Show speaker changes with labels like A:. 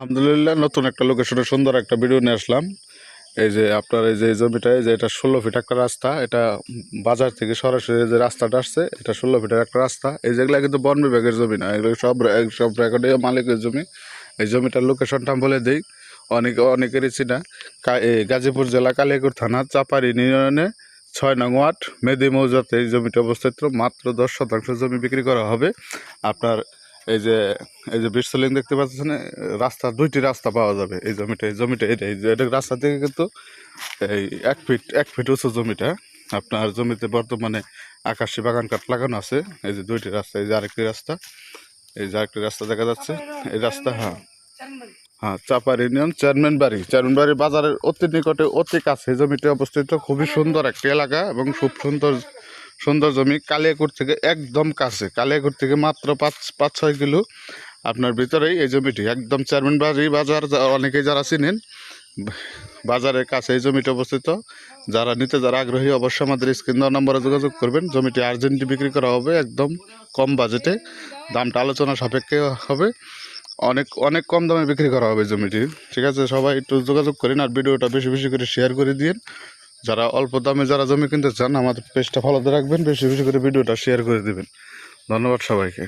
A: আলহামদুলিল্লাহ, নতুন একটা লোকেশনে সুন্দর একটা ভিডিও নিয়ে আসলাম। এই যে আপনার এই যে জমিটা, এই যে এটা 16 ফিট একটা রাস্তা। এটা বাজার থেকে সরাসরি যে রাস্তাটা আসছে, এটা 16 ফিটের একটা রাস্তা। এই যেগুলা কিন্তু বন বিভাগের জমি না, এগুলো সব রেকর্ডে মালিকের জমি। এই জমিটার লোকেশনটা আমি বলে দিই, অনেকেরই চিনা। গাজীপুর জেলা কালিয়াকৈর থানা চাপাড়ি ইউনিয়নে 6 নং ওয়ার্ড মেদি মৌজাতে এই জমিটা অবস্থিত। মাত্র 10 শতাংশ জমি বিক্রি করা হবে। আপনার এই যে বিটসলিং দেখতে পাচ্ছেন, দুইটি রাস্তা পাওয়া যাবে। এই জমিটা এটা রাস্তা থেকে কিন্তু এই 1 ফিট উঁচু জমিটা। আপনার জমিতে বর্তমানে আকাশি বাগান কাঠ লাগানো আছে। এই যে দুইটি রাস্তা, এই যে আরেকটি রাস্তা দেখা যাচ্ছে। এই রাস্তা, হ্যাঁ হ্যাঁ, চাপার ইউনিয়ন চেয়ারম্যান বাড়ি বাজারের অতি নিকটে, অতি কাছে জমিটি অবস্থিত। খুবই সুন্দর একটি এলাকা এবং খুব সুন্দর সুন্দর জমি। কালিয়াকৈর থেকে একদম কাছে, কালিয়াকৈর থেকে মাত্র 5-6 কিলো আপনার ভিতরেই এই জমিটি। একদম চেয়ারম্যান বাড়ি বাজার, অনেকেই যারা চিনেন, বাজারের কাছে এই জমিটি অবস্থিত। যারা আগ্রহী অবশ্যই আমাদের স্ক্রিন দেওয়া নম্বরে যোগাযোগ করবেন। জমিটি আর্জেন্টলি বিক্রি করা হবে, একদম কম বাজেটে। দামটা আলোচনা সাপেক্ষে হবে, অনেক অনেক কম দামে বিক্রি করা হবে জমিটি। ঠিক আছে, সবাই একটু যোগাযোগ করেন আর ভিডিওটা বেশি বেশি করে শেয়ার করে দিন। যারা অল্প দামে যারা জমি কিনতে চান, আমাদের পেজটা ফলোতে রাখবেন, বেশি বেশি করে ভিডিওটা শেয়ার করে দেবেন। ধন্যবাদ সবাইকে।